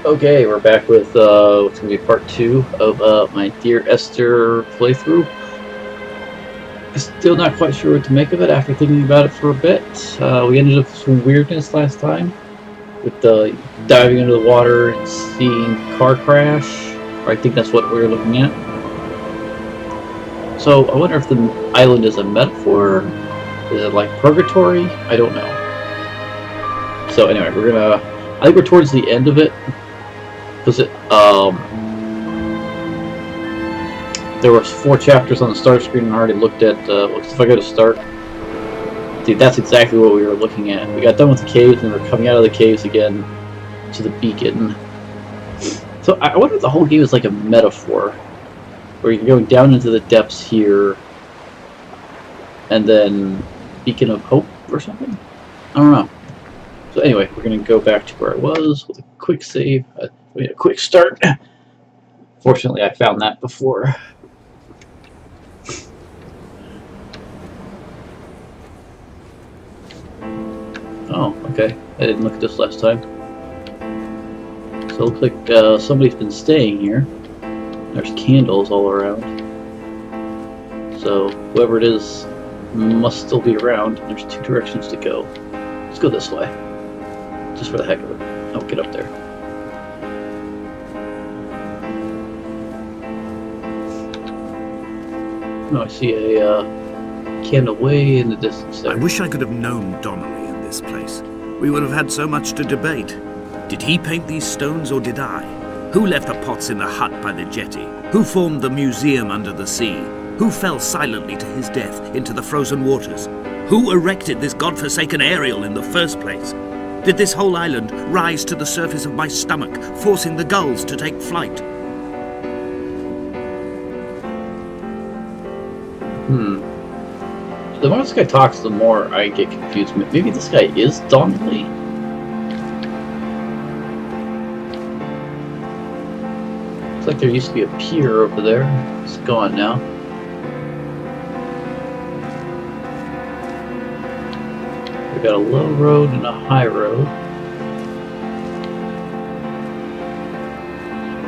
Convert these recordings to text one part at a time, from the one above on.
Okay, we're back with what's going to be part 2 of my Dear Esther playthrough. Still not quite sure what to make of it after thinking about it for a bit. We ended up with some weirdness last time with diving into the water and seeing the car crash. Or I think that's what we were looking at. So I wonder if the island is a metaphor. Is it like purgatory? I don't know. So anyway, I think we're towards the end of it. Because there were 4 chapters on the start screen and I already looked at, if I go to start, dude, that's exactly what we were looking at. We got done with the caves and we're coming out of the caves again to the beacon. So I wonder if the whole game is like a metaphor, where you're going down into the depths here, and then Beacon of Hope or something? I don't know. So anyway, we're going to go back to where I was with a quick save, a quick start. Fortunately, I found that before. Oh, okay. I didn't look at this last time. So it looks like somebody's been staying here. There's candles all around. So whoever it is must still be around. There's 2 directions to go. Let's go this way. Just for the heck of it. I'll get up there. Oh, I see a candle way in the distance there. I wish I could have known Donnelly in this place. We would have had so much to debate. Did he paint these stones or did I? Who left the pots in the hut by the jetty? Who formed the museum under the sea? Who fell silently to his death into the frozen waters? Who erected this godforsaken aerial in the first place? Did this whole island rise to the surface of my stomach, forcing the gulls to take flight? The more this guy talks, the more I get confused. Maybe this guy is Donnelly? Looks like there used to be a pier over there. It's gone now. We got a low road and a high road.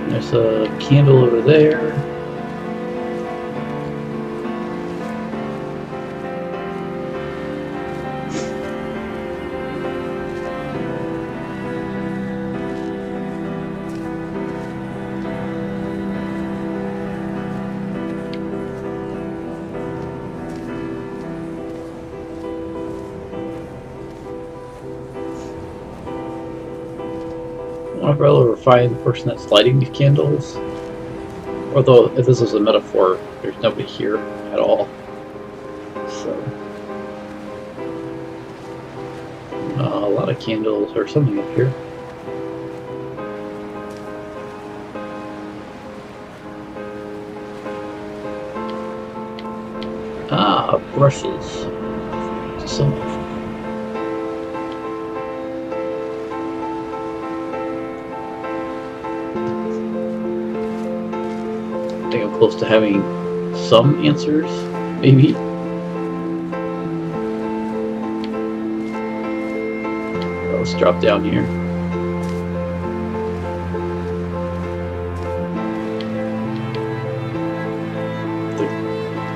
There's a candle over there. I'd rather find the person that's lighting these candles. Although, if this is a metaphor, there's nobody here at all. So, a lot of candles or something up here. Ah, brushes. So much. I think I'm close to having some answers, maybe. Let's drop down here.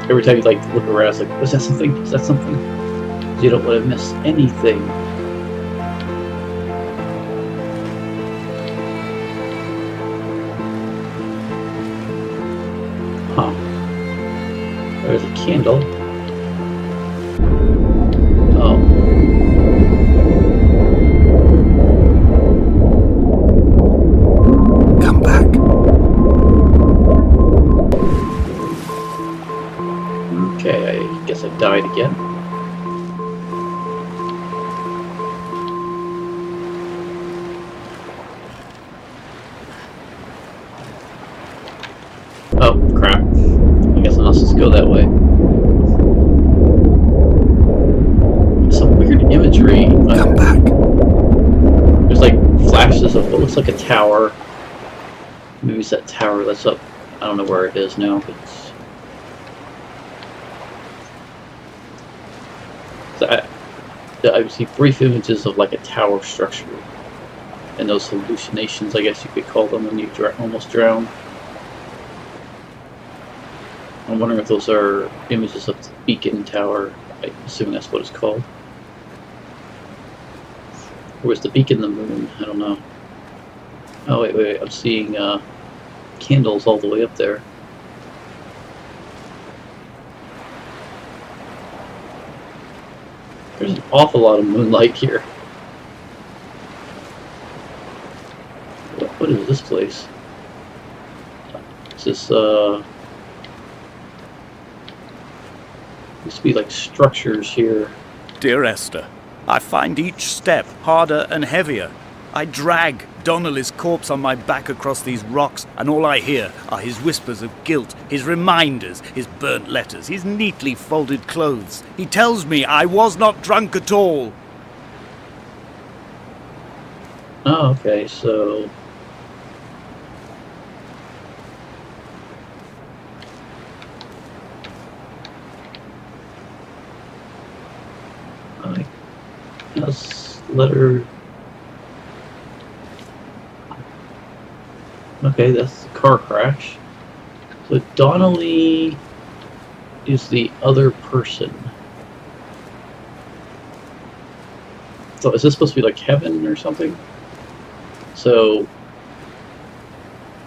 Every time you like look around, it's like, is that something? Is that something? You don't want to miss anything. Huh. There's a candle. Oh. Come back. Okay, I guess I died again. Oh, crap. I guess I'll just go that way. Some weird imagery. Come back. There's like flashes of what looks like a tower. Maybe it's that tower that's up. I don't know where it is now, but I see brief images of like a tower structure. and those hallucinations, I guess you could call them, when you almost drown. I'm wondering if those are images of the beacon tower. I'm assuming that's what it's called. Or was the beacon the moon? I don't know. Oh, wait. I'm seeing candles all the way up there. There's an awful lot of moonlight here. What is this place? Is this, used to be like structures here. Dear Esther, I find each step harder and heavier. I drag Donnelly's corpse on my back across these rocks, and all I hear are his whispers of guilt, his reminders, his burnt letters, his neatly folded clothes. He tells me I was not drunk at all. Oh, okay, so... Yes, letter... Okay, that's the car crash. So Donnelly is the other person. So is this supposed to be like heaven or something? So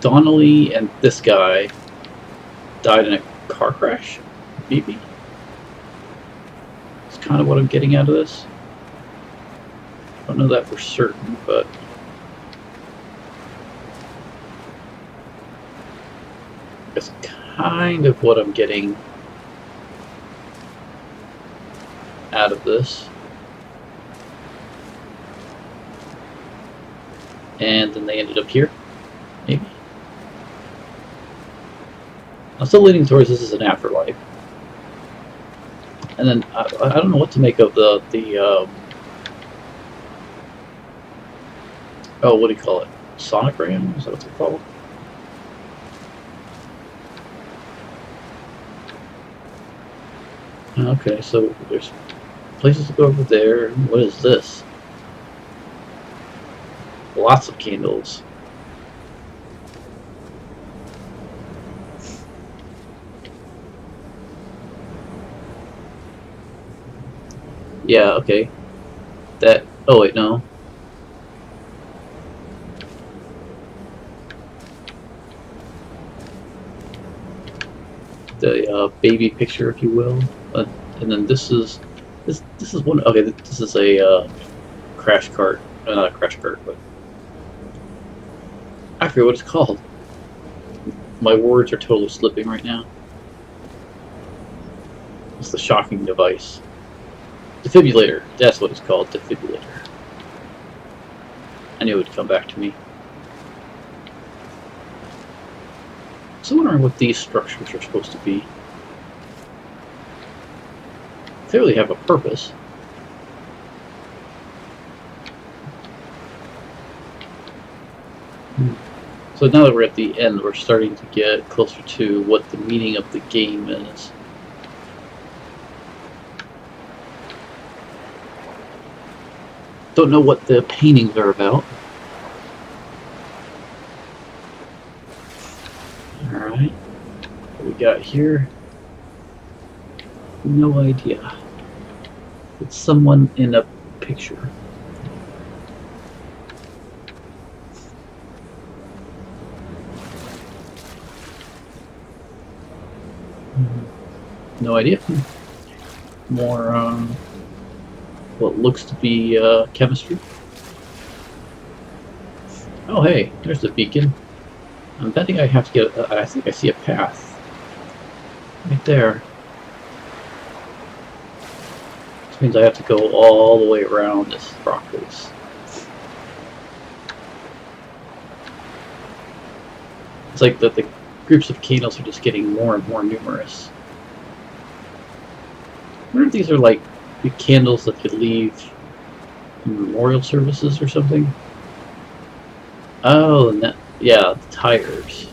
Donnelly and this guy died in a car crash? Maybe? That's kind of what I'm getting out of this. I don't know that for certain, but... That's kind of what I'm getting out of this. And then they ended up here, maybe. I'm still leaning towards this as an afterlife. And then I don't know what to make of the oh, what do you call it? Sonogram? Is that what they're called? Okay, so there's places to go over there. What is this? Lots of candles. Yeah, okay. That... Oh, wait, no. The baby picture, if you will. And then this is one. Okay, this is a crash cart. Not a crash cart, but I forget what it's called. My words are totally slipping right now. It's the shocking device. Defibrillator. That's what it's called. Defibrillator. I knew it would come back to me. So I'm wondering what these structures are supposed to be. Clearly have a purpose. So now that we're at the end, we're starting to get closer to what the meaning of the game is. Don't know what the paintings are about. Alright. What we got here? No idea. It's someone in a picture. No idea. More what looks to be chemistry. Oh hey, there's the beacon. I'm betting I have to get... I think I see a path. Right there. Which means I have to go all the way around this rock face. It's like that the groups of candles are just getting more and more numerous. I wonder if these are like the candles that could leave in memorial services or something. Oh, and that, yeah, the tires.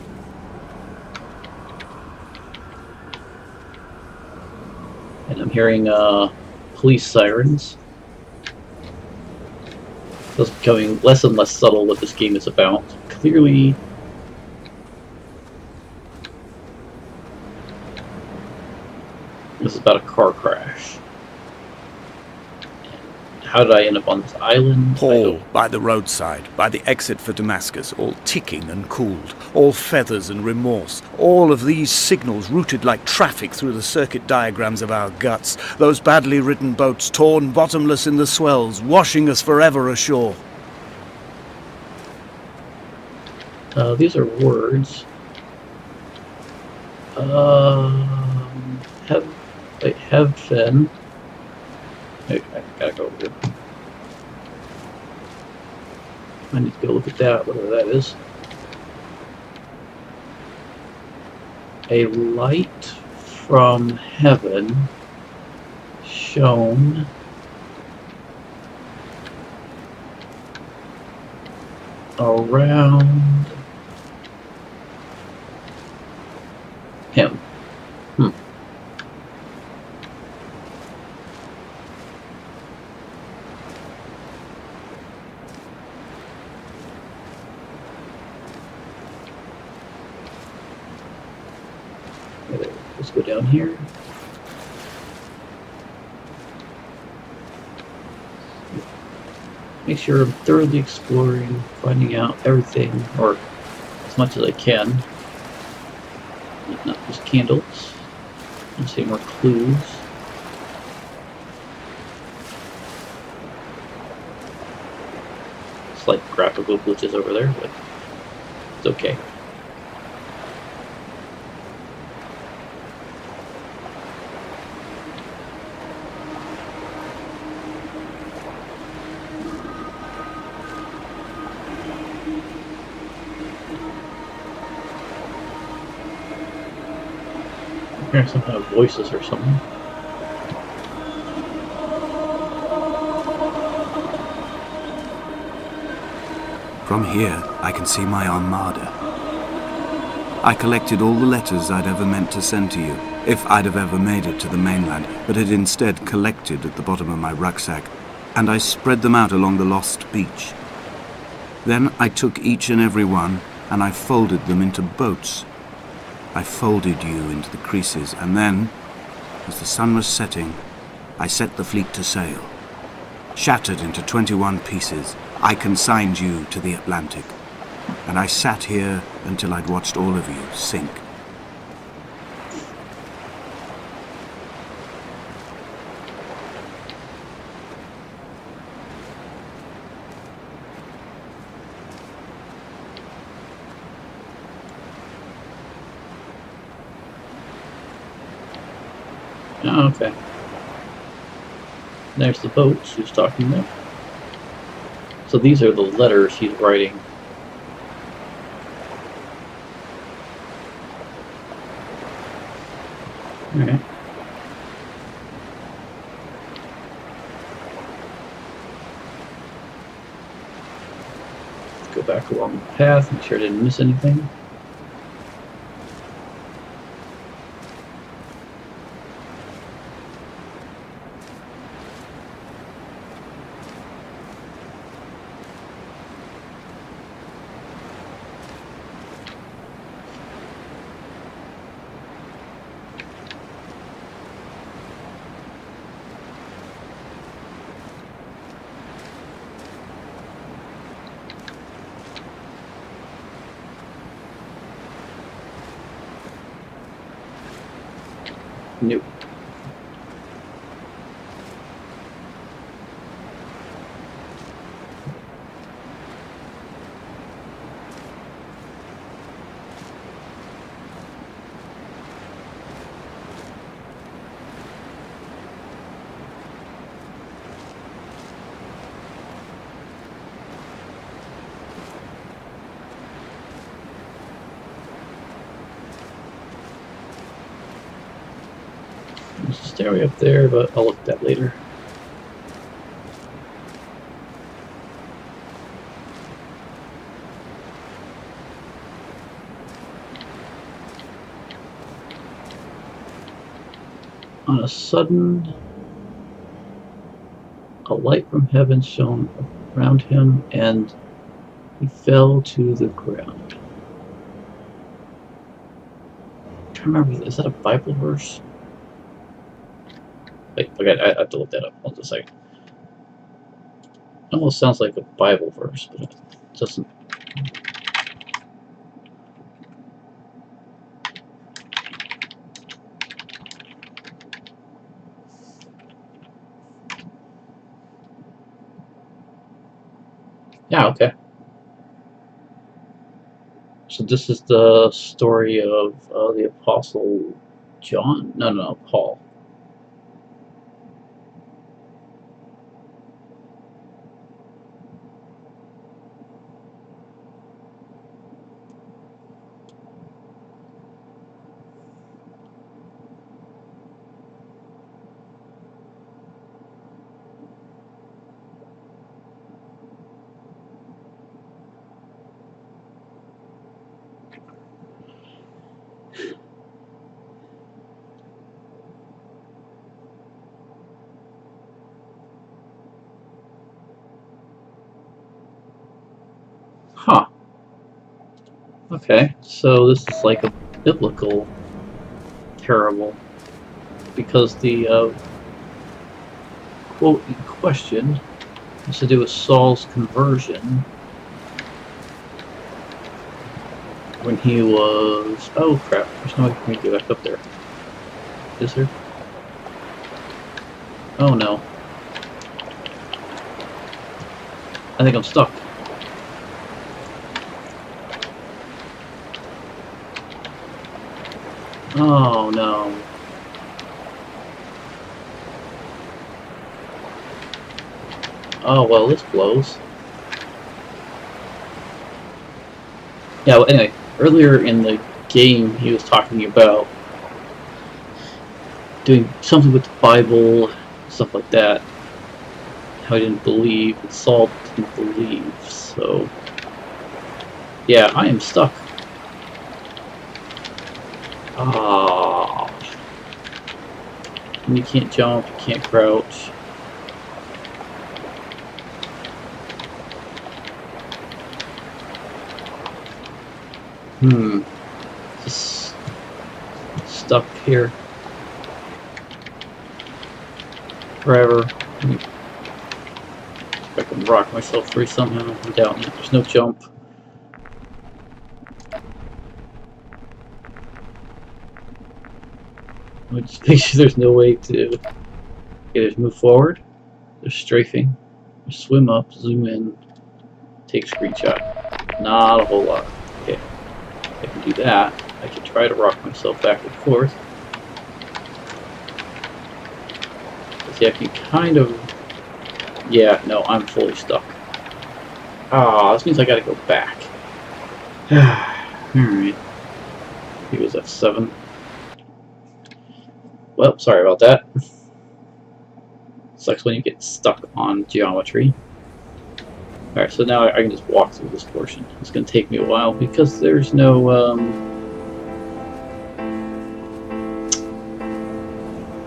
And I'm hearing police sirens. So it's becoming less and less subtle what this game is about. Clearly, this is about a car crash. How did I end up on this island? Paul, by the roadside, by the exit for Damascus, all ticking and cooled, all feathers and remorse, all of these signals routed like traffic through the circuit diagrams of our guts, those badly written boats torn bottomless in the swells, washing us forever ashore. These are words. Heaven. I gotta go over here. I need to go look at that, whatever that is. A light from heaven shone around him. Let's go down here. Make sure I'm thoroughly exploring, finding out everything, or as much as I can. Not just candles. Let's see more clues. Slight graphical glitches over there, but it's okay. Hearing some kind of voices or something. From here, I can see my armada. I collected all the letters I'd ever meant to send to you, if I'd have ever made it to the mainland, but had instead collected at the bottom of my rucksack, and I spread them out along the lost beach. Then I took each and every one, and I folded them into boats. I folded you into the creases, and then, as the sun was setting, I set the fleet to sail. Shattered into 21 pieces, I consigned you to the Atlantic, and I sat here until I'd watched all of you sink. Oh, okay. There's the boats he's talking about. So these are the letters he's writing. Alright. Go back along the path, make sure I didn't miss anything. Nope. There's a stairway up there, but I'll look at that later. On a sudden, a light from heaven shone around him, and he fell to the ground. I'm trying to remember, is that a Bible verse? Wait, okay, I have to look that up. Hold on a second. It almost sounds like a Bible verse, but it doesn't. Yeah, okay. So this is the story of the Apostle John? No, Paul. Huh. Okay, so this is like a biblical parable, because the quote in question has to do with Saul's conversion when he was... Oh crap, there's no way for me to get back up there. Is there? Oh no. I think I'm stuck. Oh no. Oh well, this blows. Yeah, well, anyway, earlier in the game he was talking about doing something with the Bible, stuff like that. How he didn't believe, and Saul didn't believe, so... Yeah, I am stuck. Ah. And you can't jump, you can't crouch. Just stuck here forever. If I can rock myself free somehow. I'm down. There's no jump. Let me just make sure there's no way to... Okay, there's move forward. There's strafing. There's swim up, zoom in, take screenshot. Not a whole lot. Okay. I can do that. I can try to rock myself back and forth. See, I can kind of... Yeah, no, I'm fully stuck. Ah, this means I gotta go back. Alright. He was at 7. Well, sorry about that. Sucks when you get stuck on geometry. Alright, so now I can just walk through this portion. It's going to take me a while because there's no,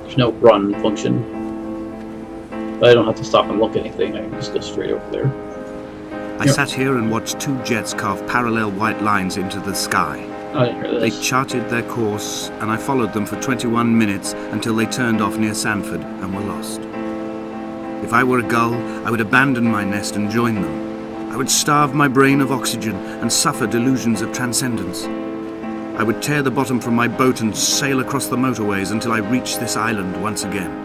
there's no run function. But I don't have to stop and look at anything, I can just go straight over there. I sat here and watched 2 jets carve parallel white lines into the sky. I didn't hear this. They charted their course, and I followed them for 21 minutes until they turned off near Sanford and were lost. If I were a gull, I would abandon my nest and join them. I would starve my brain of oxygen and suffer delusions of transcendence. I would tear the bottom from my boat and sail across the motorways until I reached this island once again.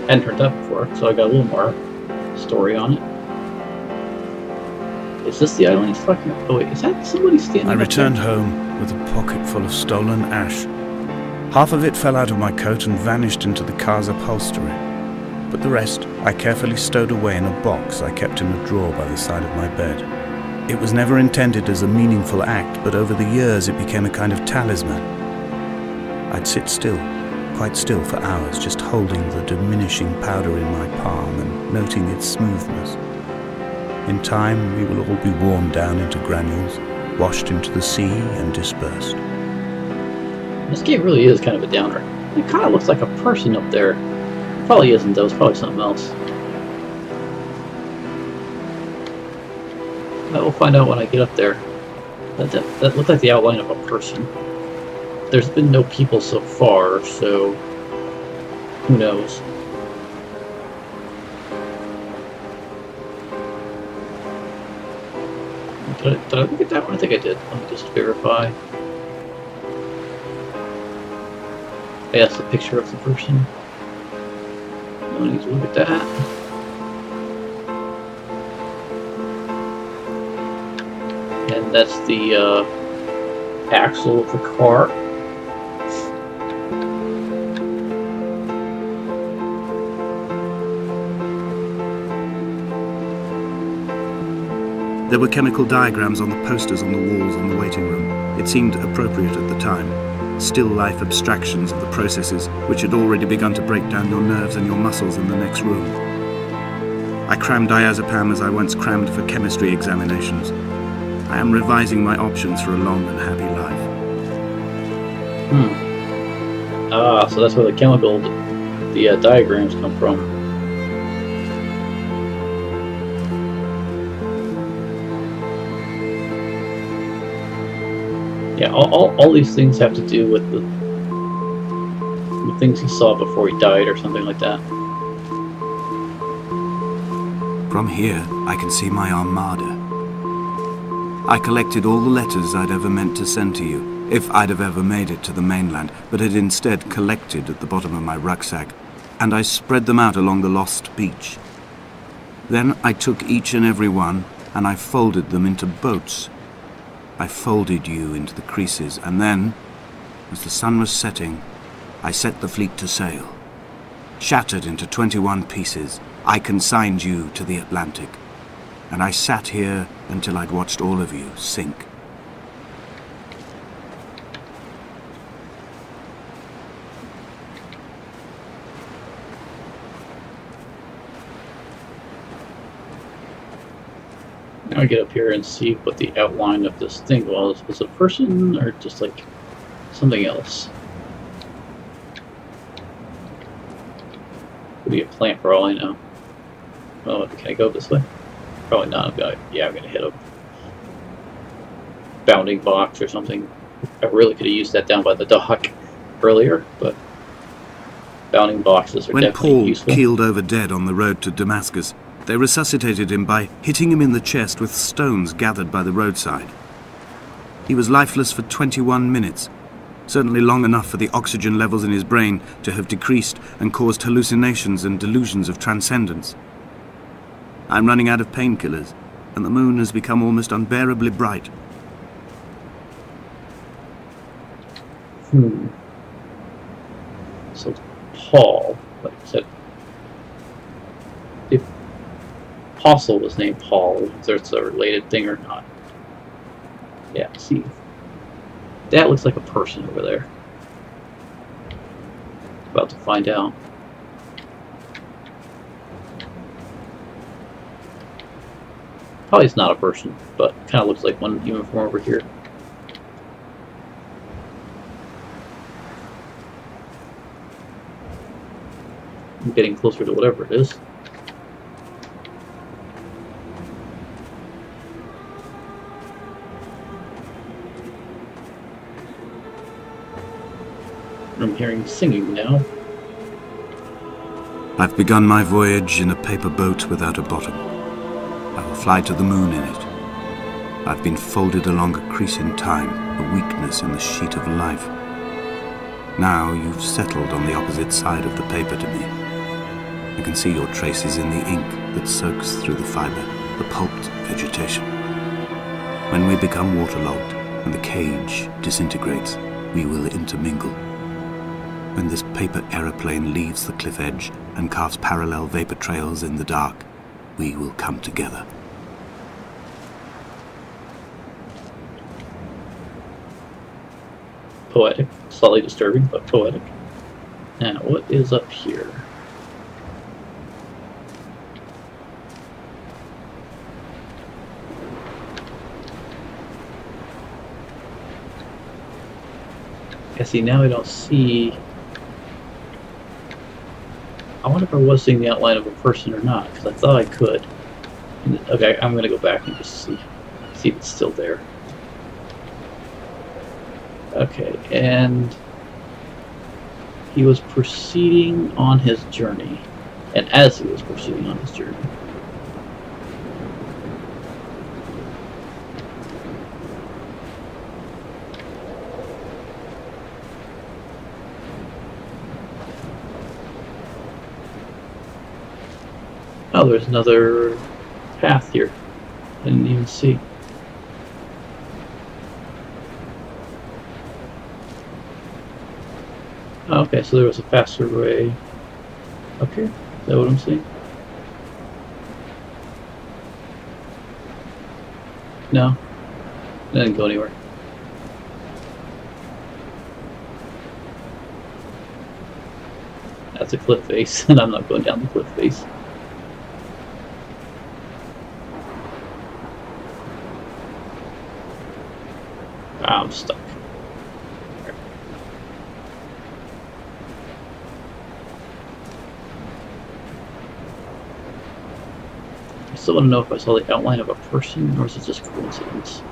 Hadn't heard that before, so I got a little more story on it. Is this the island he's talking about? Oh wait, is that somebody standing I up returned there? home with a pocket full of stolen ash. Half of it fell out of my coat and vanished into the car's upholstery. But the rest I carefully stowed away in a box I kept in a drawer by the side of my bed. It was never intended as a meaningful act, but over the years it became a kind of talisman. I'd sit still, quite still for hours, just holding the diminishing powder in my palm and noting its smoothness. In time, we will all be worn down into granules, washed into the sea and dispersed. This game really is kind of a downer. It kind of looks like a person up there. Probably isn't though, it's probably something else. I will find out when I get up there. That looked like the outline of a person. There's been no people so far, so who knows? Did I look at that one? I think I did. Let me just verify. Yeah, that's a picture of the person. No need to look at that. And that's the axle of the car. There were chemical diagrams on the posters on the walls in the waiting room. It seemed appropriate at the time. Still life abstractions of the processes which had already begun to break down your nerves and your muscles in the next room. I crammed diazepam as I once crammed for chemistry examinations. I am revising my options for a long and happy life. Ah, so that's where the chemical, the diagrams come from. Yeah, all these things have to do with the things he saw before he died or something like that. From here, I can see my armada. I collected all the letters I'd ever meant to send to you, if I'd have ever made it to the mainland, but had instead collected at the bottom of my rucksack, and I spread them out along the lost beach. Then I took each and every one, and I folded them into boats. I folded you into the creases, and then, as the sun was setting, I set the fleet to sail. Shattered into 21 pieces, I consigned you to the Atlantic, and I sat here until I'd watched all of you sink. Now I get up here and see what the outline of this thing was. Was it a person or just like something else? Could be a plant for all I know. Oh, can I go this way? Probably not. I'm gonna hit a bounding box or something. I really could have used that down by the dock earlier, but bounding boxes are definitely useful. When Paul keeled over dead on the road to Damascus, they resuscitated him by hitting him in the chest with stones gathered by the roadside. He was lifeless for 21 minutes, certainly long enough for the oxygen levels in his brain to have decreased and caused hallucinations and delusions of transcendence. I'm running out of painkillers, and the moon has become almost unbearably bright. So Paul, like I said, if Apostle was named Paul, if there's a related thing or not. Yeah, see. That looks like a person over there. About to find out. Probably it's not a person, but kind of looks like one even from over here. I'm getting closer to whatever it is. I'm hearing singing now. I've begun my voyage in a paper boat without a bottom. I will fly to the moon in it. I've been folded along a crease in time, a weakness in the sheet of life. Now you've settled on the opposite side of the paper to me. I can see your traces in the ink that soaks through the fiber, the pulped vegetation. When we become waterlogged and the cage disintegrates, we will intermingle. When this paper aeroplane leaves the cliff edge and casts parallel vapor trails in the dark, we will come together. Poetic. Slightly disturbing, but poetic. Now, what is up here? Yeah, see, now I don't see... I wonder if I was seeing the outline of a person or not, because I thought I could. Okay, I'm going to go back and just see if it's still there. Okay, and he was proceeding on his journey. And as he was proceeding on his journey, oh, there's another path here. I didn't even see. Oh, okay, so there was a faster way up here. Is that what I'm seeing? No, it didn't go anywhere. That's a cliff face, and I'm not going down the cliff face. I'm stuck. I still want to know if I saw the outline of a person, or is it just coincidence?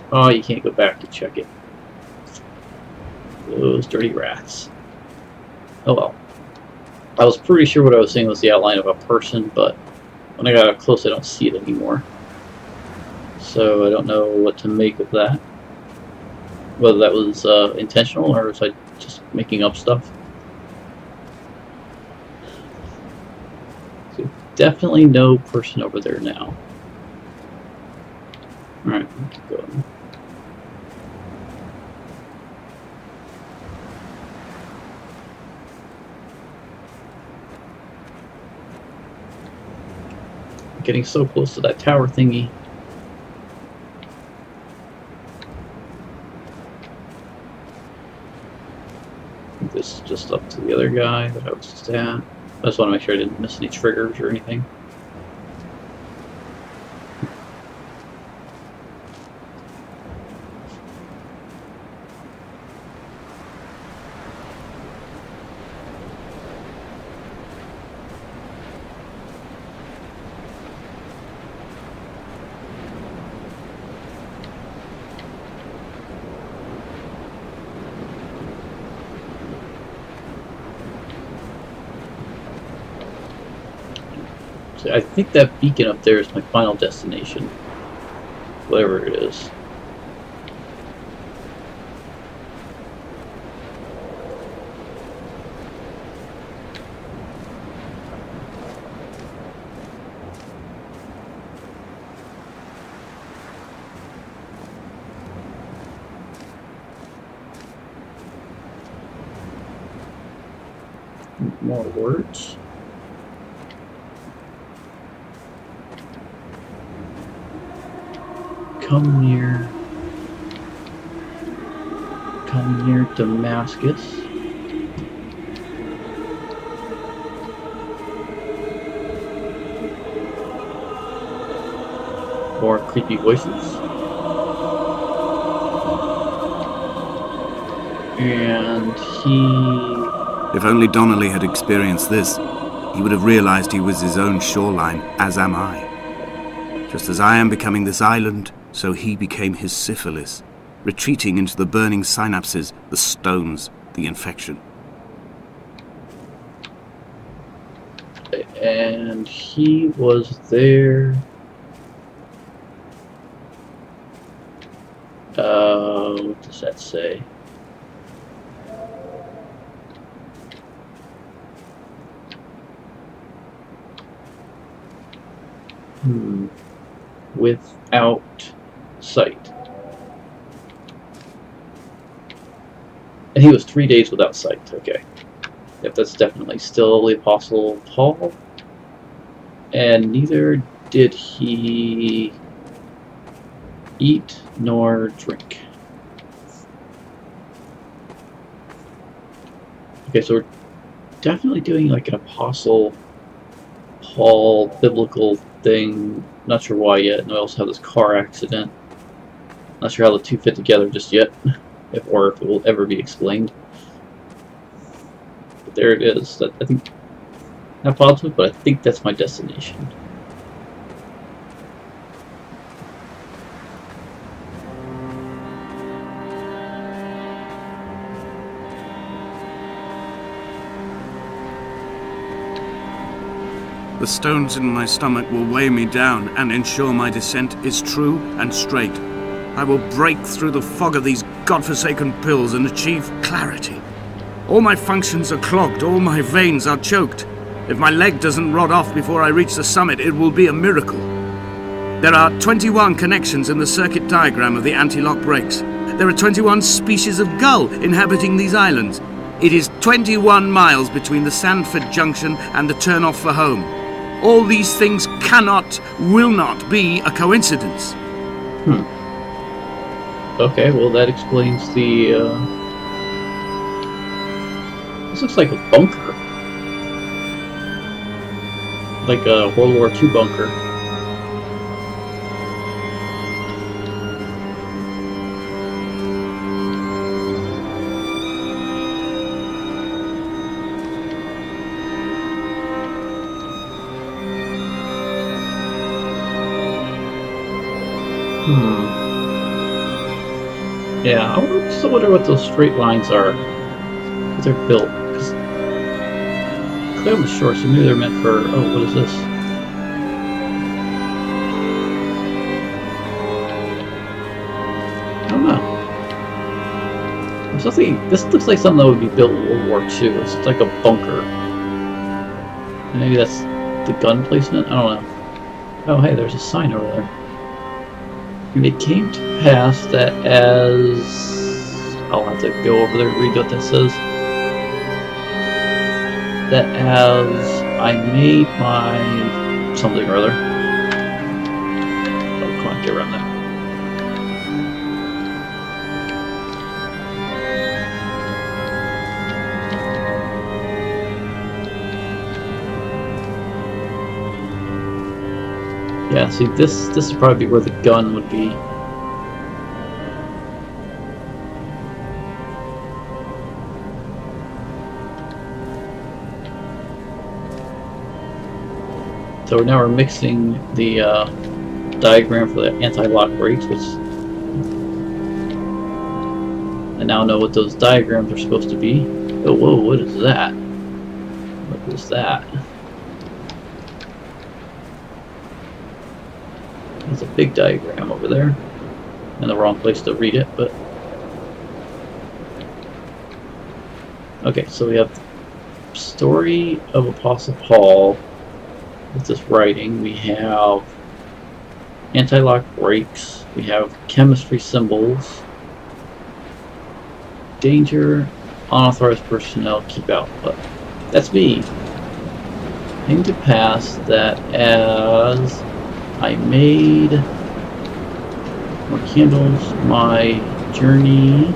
Oh, you can't go back to check it. Those dirty rats. Oh well. I was pretty sure what I was seeing was the outline of a person, but when I got up close I don't see it anymore. So I don't know what to make of that. Whether that was intentional or was I just making up stuff. So definitely no person over there now. Alright, keep going. Getting so close to that tower thingy. This is just up to the other guy that I was just at. I just want to make sure I didn't miss any triggers or anything. I think that beacon up there is my final destination. Whatever it is. More words. Come near Damascus. More creepy voices. And If only Donnelly had experienced this, he would have realized he was his own shoreline, as am I. Just as I am becoming this island, so he became his syphilis, retreating into the burning synapses, the stones, the infection. And he was there. What does that say? Without sight. And he was 3 days without sight. Okay. Yep, that's definitely still the Apostle Paul. And neither did he eat nor drink. Okay, so we're definitely doing like an Apostle Paul biblical thing. Not sure why yet. And we also have this car accident. Not sure how the two fit together just yet, or if it will ever be explained. But there it is. I think, not positive, but I think that's my destination. The stones in my stomach will weigh me down and ensure my descent is true and straight. I will break through the fog of these godforsaken pills and achieve clarity. All my functions are clogged, all my veins are choked. If my leg doesn't rot off before I reach the summit, it will be a miracle. There are 21 connections in the circuit diagram of the anti-lock brakes. There are 21 species of gull inhabiting these islands. It is 21 miles between the Sandford Junction and the turn-off for home. All these things cannot, will not be a coincidence. Okay, well that explains the, this looks like a bunker. Like a World War II bunker. Yeah, I just wonder what those straight lines are. Because they're built. Because clear on the shore, so maybe they're meant for. Oh, what is this? I don't know. There's something. This looks like something that would be built in World War II. It's like a bunker. Maybe that's the gun placement. I don't know. Oh, hey, there's a sign over there. And it came to pass that as... I'll have to go over there and read what that says. That as I made my... something or other. Oh, come on, get around that. Yeah, see, this would probably be where the gun would be. So now we're mixing the diagram for the anti-lock brakes, which I now know what those diagrams are supposed to be. Oh, whoa, what is that? What is that? There's a big diagram over there. In the wrong place to read it, but... Okay, so we have the story of Apostle Paul with this writing. We have anti-lock brakes. We have chemistry symbols. Danger, unauthorized personnel, keep out. But that's me. Came to pass that as I made more candles, my journey,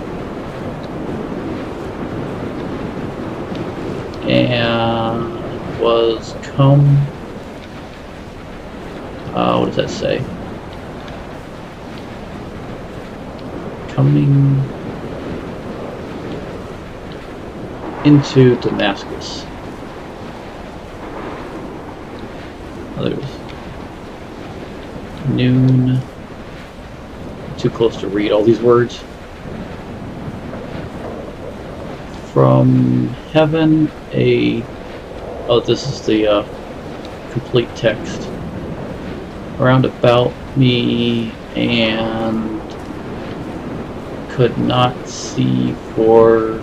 and was come, what does that say? Coming into Damascus. Oh, there's noon. Too close to read all these words. From heaven, oh, this is the complete text. Around about me, and could not see for...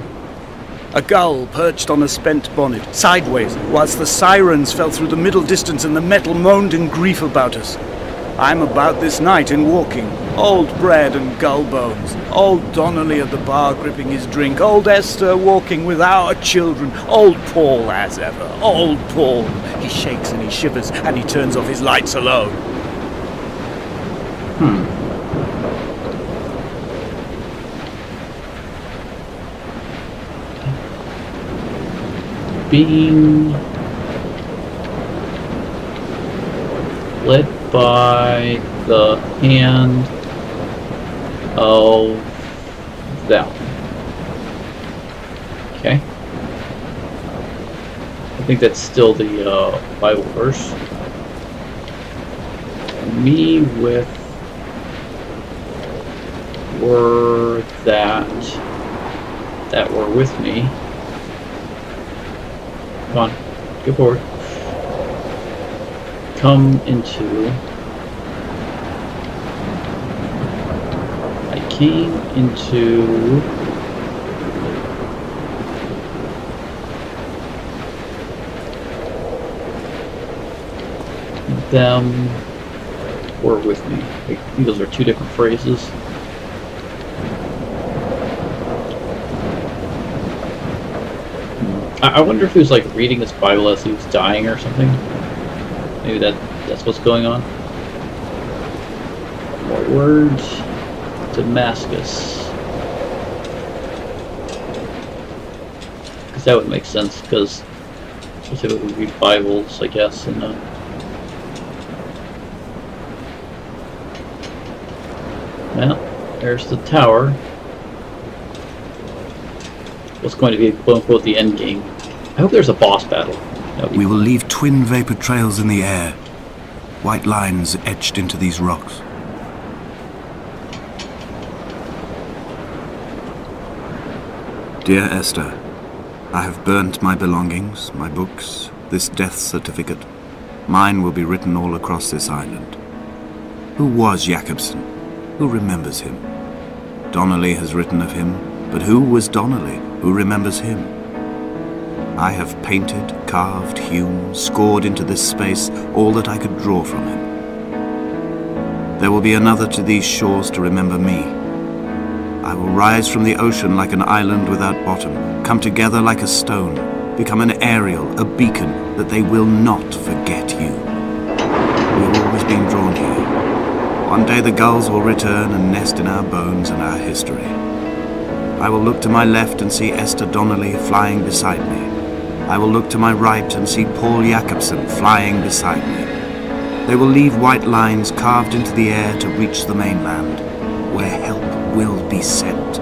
A gull perched on a spent bonnet, sideways, whilst the sirens fell through the middle distance and the metal moaned in grief about us. I'm about this night in walking. Old bread and gull bones. Old Donnelly at the bar gripping his drink. Old Esther walking with our children. Old Paul as ever. Old Paul. He shakes and he shivers and he turns off his lights alone. Being led by the hand of them. Okay. I think that's still the Bible verse. Me with were that were with me. Come on, go forward. Come into. I came into. Them were with me. I think those are two different phrases. I wonder if he was like reading this Bible as he was dying or something. Maybe that's what's going on. More words. Damascus. Because that would make sense, because specifically we read Bibles, I guess, and well, there's the tower. What's going to be, quote-unquote, the end game. I hope there's a boss battle. We will leave twin vapor trails in the air. White lines etched into these rocks. Dear Esther, I have burnt my belongings, my books, this death certificate. Mine will be written all across this island. Who was Jakobsen? Who remembers him? Donnelly has written of him, but who was Donnelly? Who remembers him? I have painted, carved, hewn, scored into this space all that I could draw from him. There will be another to these shores to remember me. I will rise from the ocean like an island without bottom, come together like a stone, become an aerial, a beacon, that they will not forget you. We have always been drawn here. One day the gulls will return and nest in our bones and our history. I will look to my left and see Esther Donnelly flying beside me. I will look to my right and see Paul Jakobsen flying beside me. They will leave white lines carved into the air to reach the mainland, where help will be sent.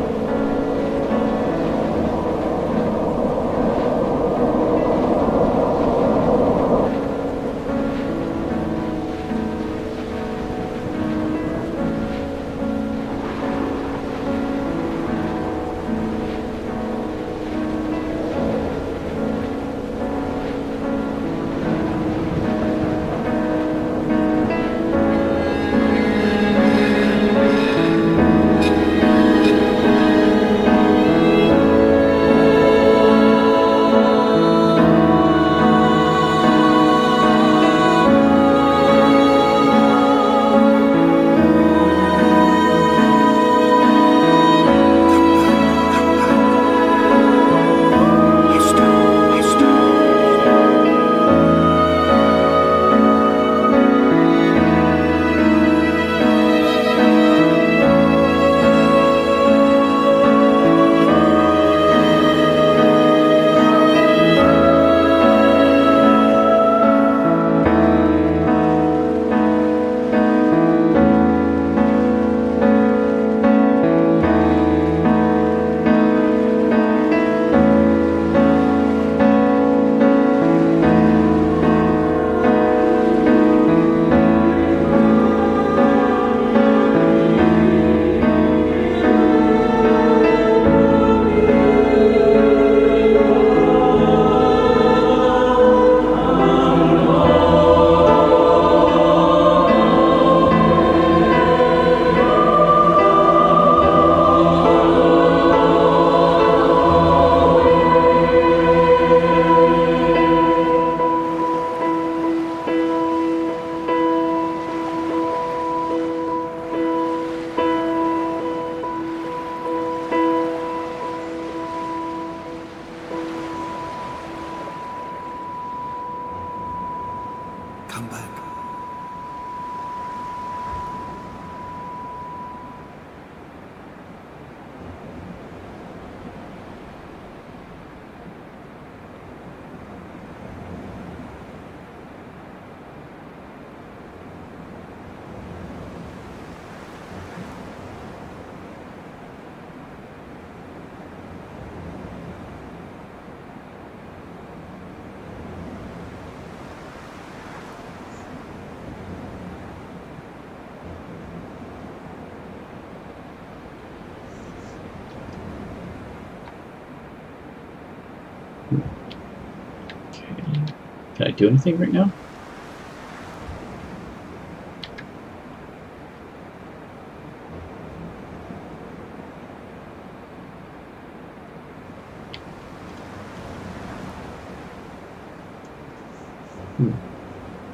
Can I do anything right now?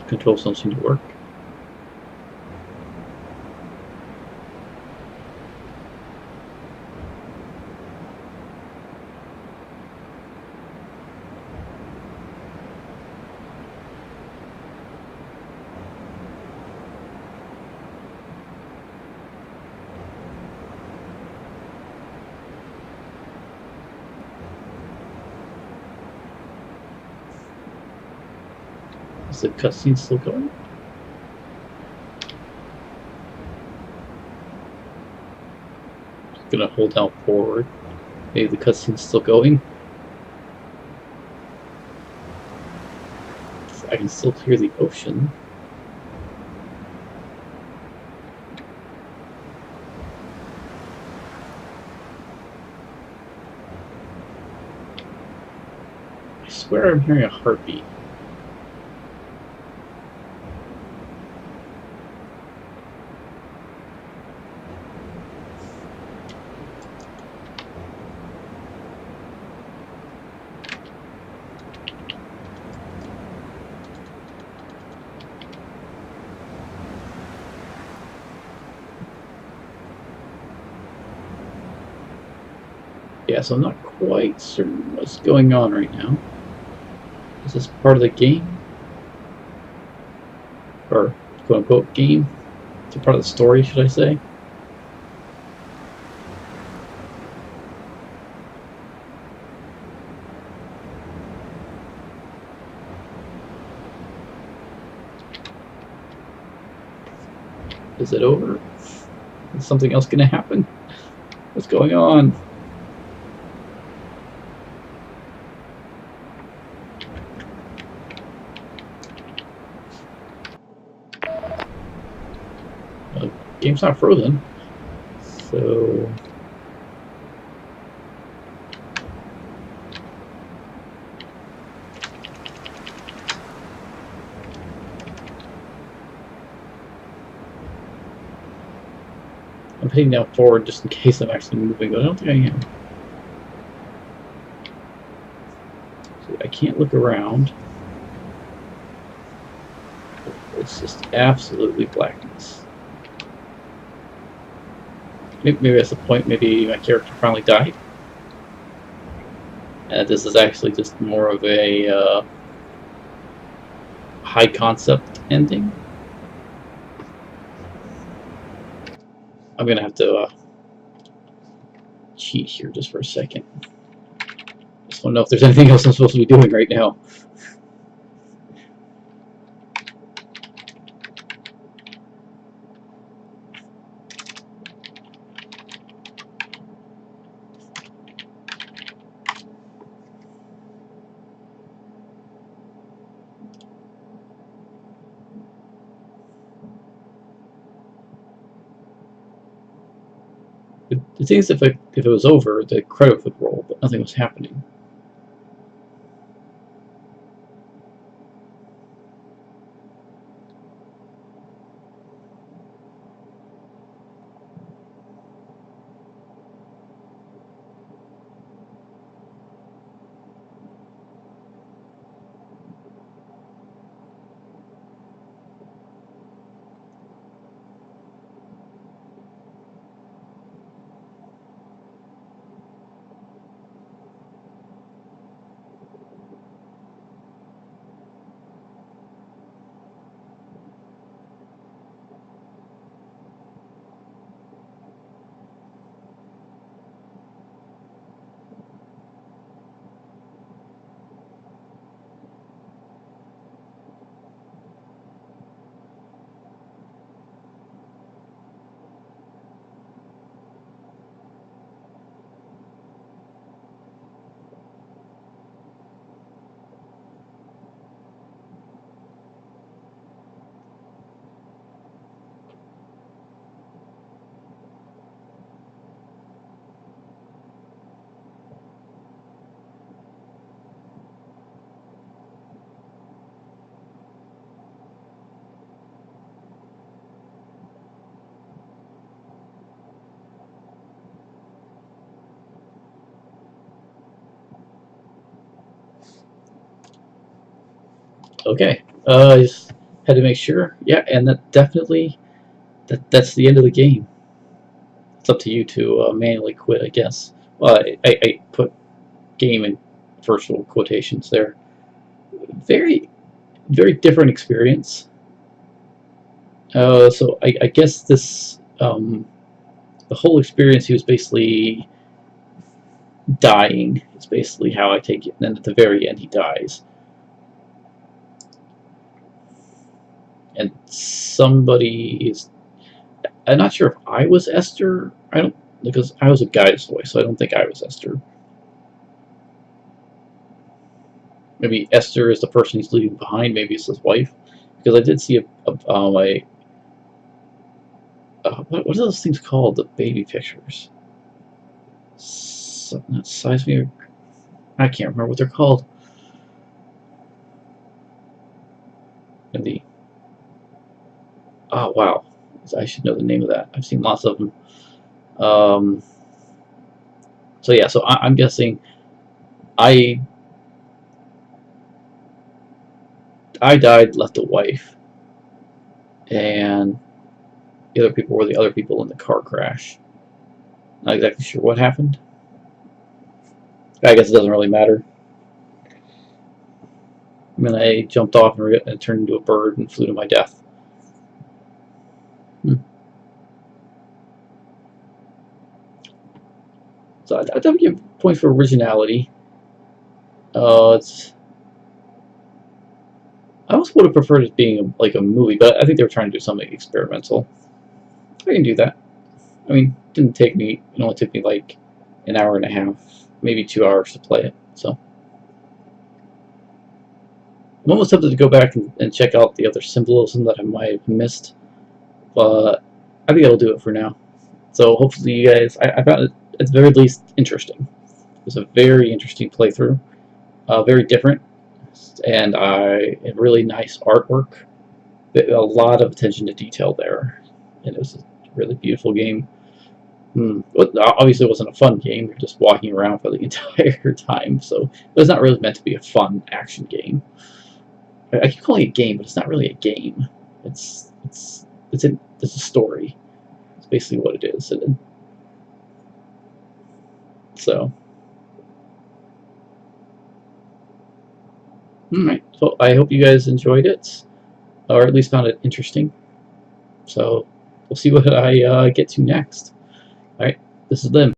Controls don't seem to work. Is the cutscene still going? Just gonna hold down forward. Maybe the cutscene's still going. I can still hear the ocean. I swear I'm hearing a heartbeat. Yeah, so I'm not quite certain what's going on right now. Is this part of the game? Or quote-unquote game? It's a part of the story, should I say? Is it over? Is something else gonna happen? What's going on? Game's not frozen, so I'm heading down forward just in case I'm actually moving, but I don't think I am. So I can't look around. It's just absolutely blackness. Maybe that's the point. Maybe my character finally died. And this is actually just more of a high concept ending. I'm gonna have to cheat here just for a second. Just want to know if there's anything else I'm supposed to be doing right now. It seems if it was over, the credit would roll, but nothing was happening. Okay. I just had to make sure. Yeah, and that's the end of the game. It's up to you to manually quit, I guess. Well, I put game in virtual quotations there. Very, very different experience. So I guess the whole experience, he was basically dying. It's basically how I take it. And then at the very end, he dies. And somebody is... I'm not sure if I was Esther. I don't... Because I was a guy's voice, so I don't think I was Esther. Maybe Esther is the person he's leaving behind. Maybe it's his wife. Because I did see what are those things called? The baby pictures. Not seismic. I can't remember what they're called. And the... Oh, wow. I should know the name of that. I've seen lots of them. So yeah, so I'm guessing I died, left a wife, and the other people were the other people in the car crash. Not exactly sure what happened. I guess it doesn't really matter. I mean, I jumped off and turned into a bird and flew to my death. So I'd have to give points for originality. It's... I almost would have preferred it being like a movie, but I think they were trying to do something experimental. I can do that. I mean, it didn't take me... It only took me like an hour and a half, maybe 2 hours to play it. So I'm almost tempted to go back and check out the other symbolism that I might have missed, but I think I'll do it for now. So hopefully you guys... I found it at the very least interesting. It was a very interesting playthrough, very different, and really nice artwork. A lot of attention to detail there, and it was a really beautiful game. Obviously, it wasn't a fun game. You're just walking around for the entire time, so it's not really meant to be a fun action game. I keep calling it a game, but it's not really a game. It's a story. It's basically what it is. So, alright, so I hope you guys enjoyed it, or at least found it interesting. So, we'll see what I get to next. Alright, this is Lim.